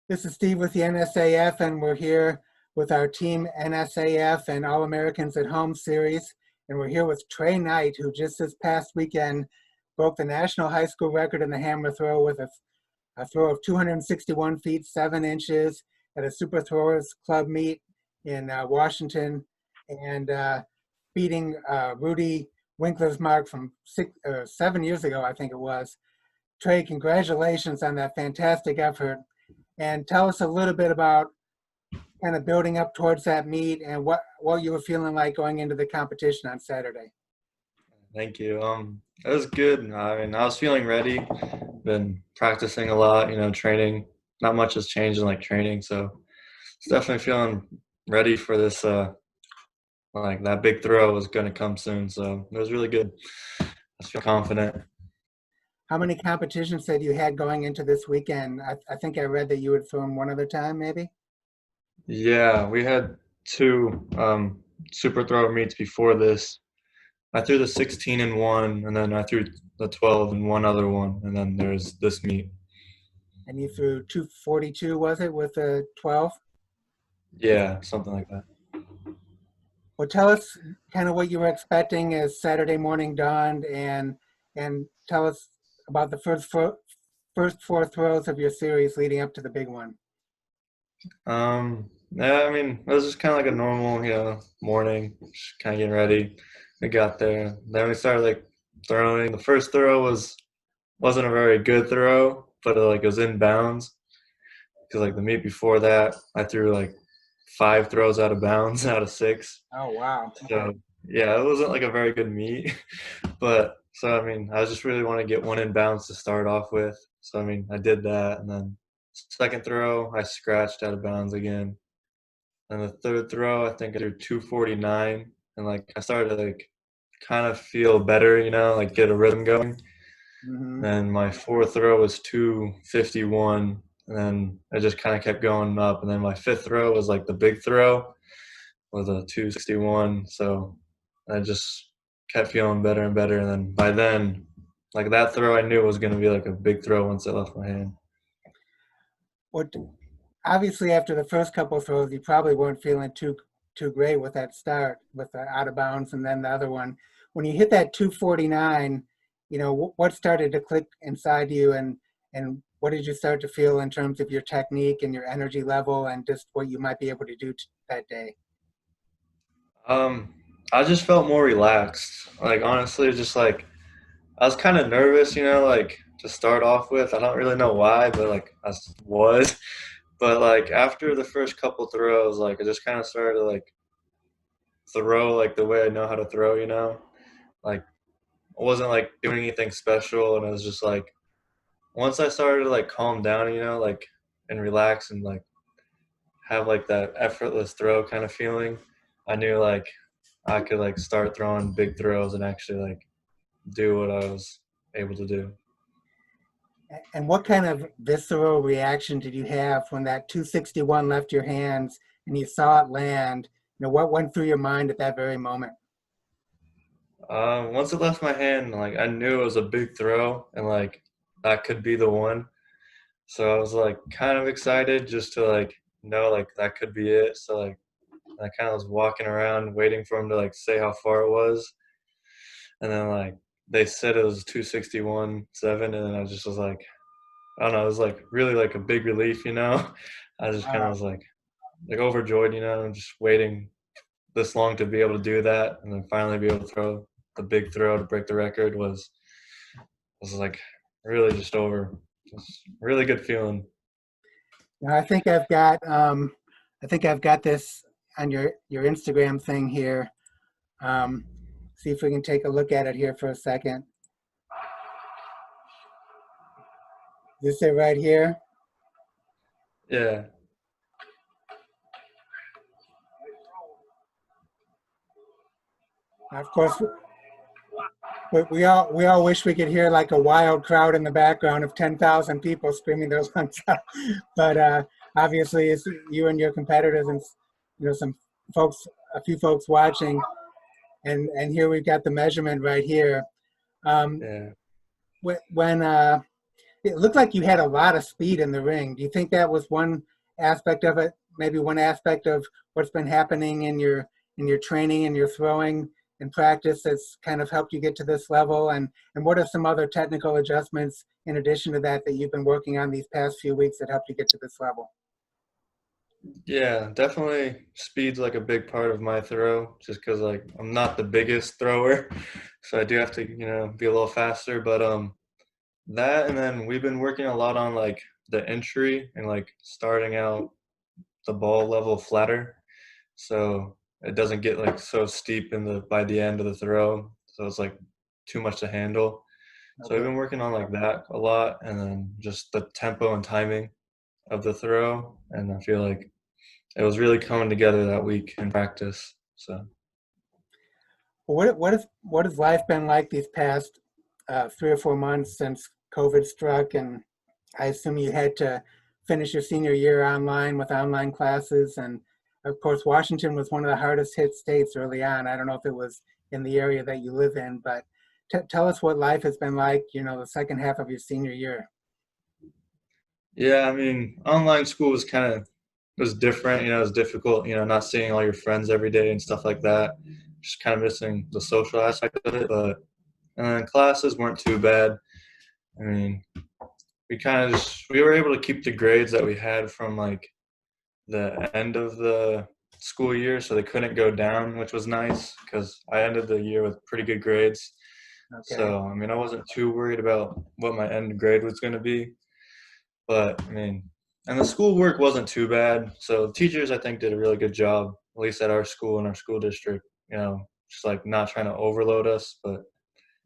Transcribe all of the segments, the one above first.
This is Steve with the NSAF, and we're here with our Team NSAF and All Americans at Home series. And we're here with Trey Knight, who just this past weekend broke the national high school record in the hammer throw with a throw of 261 feet, 7 inches at a Super Throwers Club meet in Washington, and beating Rudy Winkler's mark from 7 years ago, I think it was. Trey, congratulations on that fantastic effort. And tell us a little bit about kind of building up towards that meet and what you were feeling like going into the competition on Saturday. Thank you. It was good. I was feeling ready. Been practicing a lot, training. Not much has changed in training, so it's definitely feeling ready for this. That big throw was going to come soon, so it was really good. I feel confident. How many competitions that you had going into this weekend? I think I read that you had thrown one other time, maybe? Yeah, we had two super throw meets before this. I threw the 16 in one, and then I threw the 12 in one other one, and then there's this meet. And you threw 242, was it, with a 12? Yeah, something like that. Well, tell us kind of what you were expecting as Saturday morning dawned, and tell us about the first four throws of your series leading up to the big one. Yeah, it was just kind of like a normal, morning, just kind of getting ready. We got there. Then we started throwing. The first throw wasn't a very good throw, but it was in bounds. Because the meet before that, I threw 5 throws out of bounds out of 6. Oh, wow. So yeah, it wasn't a very good meet. But so I was just really want to get one in bounds to start off with. So I did that, and then second throw I scratched out of bounds again. And the third throw, I think I threw 249, and I started to kind of feel better, get a rhythm going. Mm-hmm. Then my fourth throw was 251, and then I just kind of kept going up. And then my fifth throw was the big throw, was a 261. So I just kept feeling better and better. And then by then, that throw I knew was going to be a big throw once it left my hand. Obviously, after the first couple of throws, you probably weren't feeling too great with that start, with the out of bounds and then the other one. When you hit that 249, what started to click inside you, and what did you start to feel in terms of your technique and your energy level and just what you might be able to do that day? I just felt more relaxed. Honestly, just I was kind of nervous, to start off with. I don't really know why, but I was. But after the first couple throws, I just kind of started to throw the way I know how to throw, I wasn't doing anything special, and it was just once I started to calm down, and relax and have that effortless throw kind of feeling, I knew I could start throwing big throws and actually do what I was able to do. And what kind of visceral reaction did you have when that 261 left your hands and you saw it land? What went through your mind at that very moment? Once it left my hand, I knew it was a big throw, and that could be the one. So I was kind of excited just to know that could be it. So I kind of was walking around waiting for him to say how far it was, and then they said it was 261.7, and then I just was I don't know, it was really a big relief, I just kind of was overjoyed, just waiting this long to be able to do that, and then finally be able to throw the big throw to break the record was really just over. Just really good feeling. Now, I think I've got this on your Instagram thing here. See if we can take a look at it here for a second. Is this it right here? Yeah. Of course, we all wish we could hear a wild crowd in the background of 10,000 people screaming those ones out. But obviously, it's you and your competitors and some folks, a few folks watching, and here we've got the measurement right here. Yeah. When It looked like you had a lot of speed in the ring. Do you think that was one aspect of it? Maybe one aspect of what's been happening in your training and your throwing and practice that's kind of helped you get to this level? And what are some other technical adjustments in addition to that that you've been working on these past few weeks that helped you get to this level? Yeah, definitely speed's like a big part of my throw, just because like I'm not the biggest thrower, so I do have to, be a little faster. But that and then we've been working a lot on like the entry and like starting out the ball level flatter, so it doesn't get like so steep in the by the end of the throw, so it's like too much to handle. So I've Okay. been working on like that a lot, and then just the tempo and timing of the throw, and I feel like it was really coming together that week in practice. So Well, what has life been like these past 3 or 4 months since COVID struck? And I assume you had to finish your senior year online with online classes. And of course, Washington was one of the hardest hit states early on. I don't know if it was in the area that you live in, but tell us what life has been like, the second half of your senior year. yeah, I mean, online school was kind of was different. It was difficult. Not seeing all your friends every day and stuff like that. Just kind of missing the social aspect of it. But and then classes weren't too bad. I mean, we were able to keep the grades that we had from like the end of the school year, so they couldn't go down, which was nice because I ended the year with pretty good grades. Okay. So I mean, I wasn't too worried about what my end grade was going to be. But I mean, and the school work wasn't too bad. So the teachers, I think, did a really good job, at least at our school and our school district. Just like not trying to overload us, but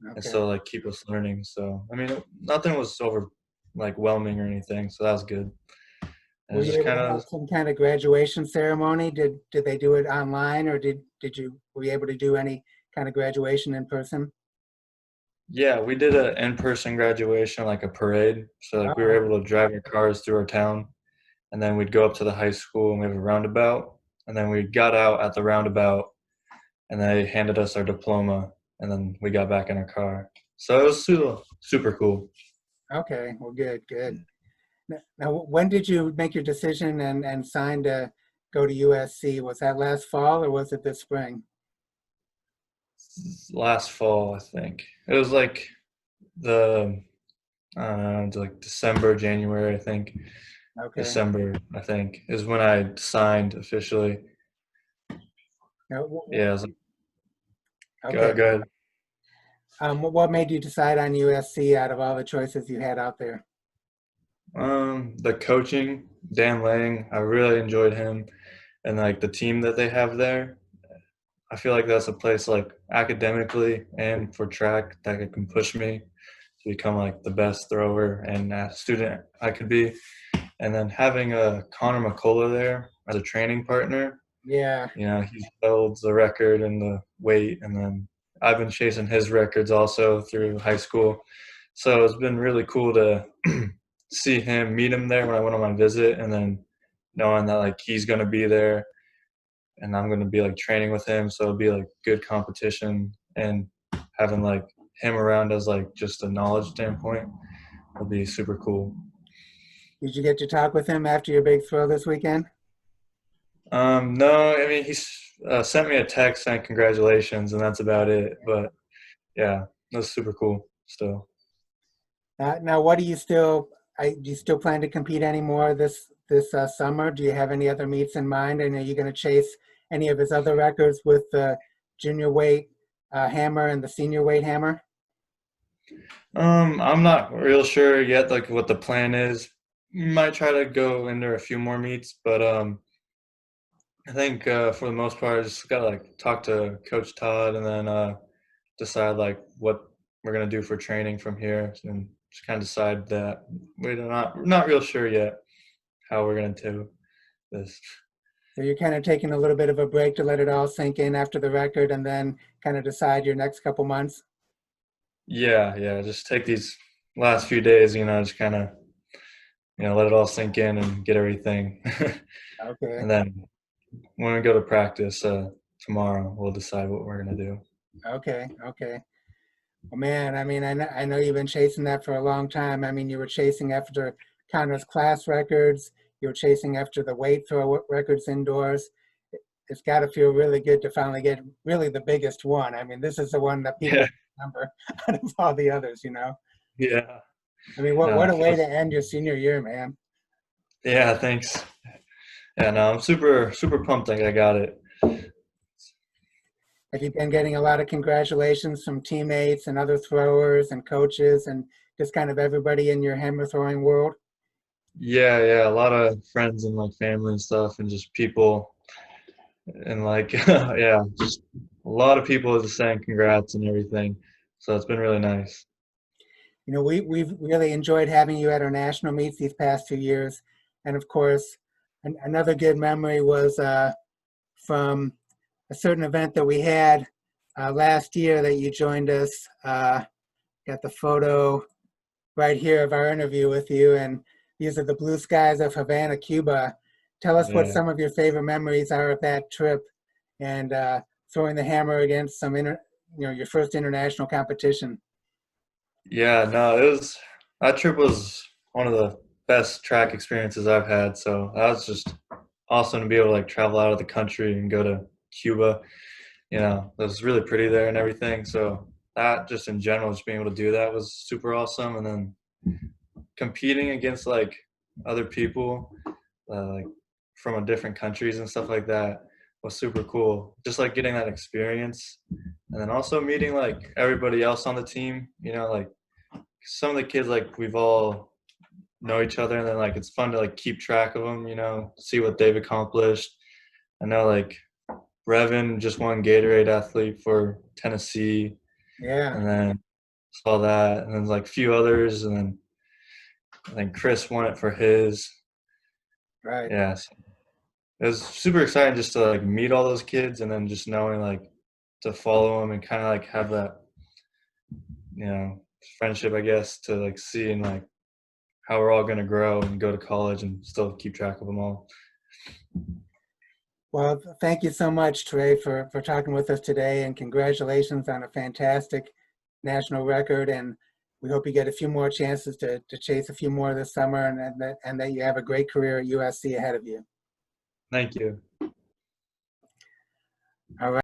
and Okay. still like keep us learning. So I mean, nothing was over like whelming or anything. So that was good. And Were it's you just able kind to of have some kind of graduation ceremony? Did they do it online, or did you were you able to do any kind of graduation in person? yeah, we did a in-person graduation, like a parade. So like we were Oh, able to drive our cars through our town, and then we'd go up to the high school and we have a roundabout, and then we got out at the roundabout and they handed us our diploma, and then we got back in our car. So it was super cool. okay. Well, good, good. Now, when did you make your decision and sign to go to USC? Was that last fall or was it this spring? Last fall, I think it was like the I don't know, it's like December, January, I think. Okay. December, I think, is when I signed officially. Now, Yeah, I was like, okay. go ahead. What made you decide on USC out of all the choices you had out there? The coaching, Dan Lang, I really enjoyed him, and like the team that they have there. I feel like that's a place like academically and for track that it can push me to become like the best thrower and student I could be. And then having a Connor McCullough there as a training partner, Yeah. he holds the record and the weight, and then I've been chasing his records also through high school. So it's been really cool to see him, meet him there when I went on my visit, and then knowing that like he's gonna be there and I'm gonna be like training with him, so it'll be like good competition, and having like him around as like just a knowledge standpoint will be super cool. Did you get to talk with him after your big throw this weekend? No, I mean he's sent me a text saying congratulations, and that's about it. But yeah, that's super cool still. Now, what do you still? Do you still plan to compete anymore this summer? Do you have any other meets in mind? And are you going to chase any of his other records with the junior weight hammer and the senior weight hammer? I'm not real sure yet, like what the plan is. Might try to go into a few more meets, but I think for the most part, I just gotta like talk to Coach Todd and then decide like what we're gonna do for training from here, and just kind of decide that we're not real sure yet how we're gonna do this. So you're kind of taking a little bit of a break to let it all sink in after the record, and then kind of decide your next couple months. Yeah, yeah. Just take these last few days, just kind of let it all sink in and get everything, Okay. and then when we go to practice tomorrow, we'll decide what we're gonna do. Okay. Okay. Well, man, I mean, I know you've been chasing that for a long time. I mean, you were chasing after countless class records. You were chasing after the weight throw records indoors. It's got to feel really good to finally get really the biggest one. I mean, this is the one that people Yeah, remember out of all the others, you know? yeah. I mean, No, what it a way feels. to end your senior year, man. Yeah, thanks. Yeah, no, I'm super super pumped. Like I got it. Have you been getting a lot of congratulations from teammates and other throwers and coaches and just kind of everybody in your hammer throwing world? Yeah, yeah. A lot of friends and like family and stuff, and just people, and like yeah, just a lot of people just saying congrats and everything. So it's been really nice. You know, we've really enjoyed having you at our national meets these past 2 years. And of course, another good memory was from a certain event that we had last year that you joined us. Got the photo right here of our interview with you. And these are the blue skies of Havana, Cuba. Tell us what Yeah. some of your favorite memories are of that trip and throwing the hammer against your first international competition. Yeah, no, it was that trip was one of the best track experiences I've had. So that was just awesome to be able to like travel out of the country and go to Cuba. It was really pretty there and everything. So that just in general, just being able to do that was super awesome. And then competing against like other people, like from a different countries and stuff like that was super cool. Just like getting that experience, and then also meeting like everybody else on the team. Like some of the kids like we've all know each other, and then like it's fun to like keep track of them. See what they've accomplished. I know like Brevin just won Gatorade athlete for Tennessee, Yeah, and then saw that, and then like a few others, and then I think Chris won it for his. right. Yeah, so it was super exciting just to like meet all those kids, and then just knowing like to follow them and kind of like have that you know friendship, I guess, to like see and like how we're all going to grow and go to college and still keep track of them all. Well, thank you so much, Trey, for talking with us today, and congratulations on a fantastic national record. And we hope you get a few more chances to chase a few more this summer, and that you have a great career at USC ahead of you. Thank you. All right.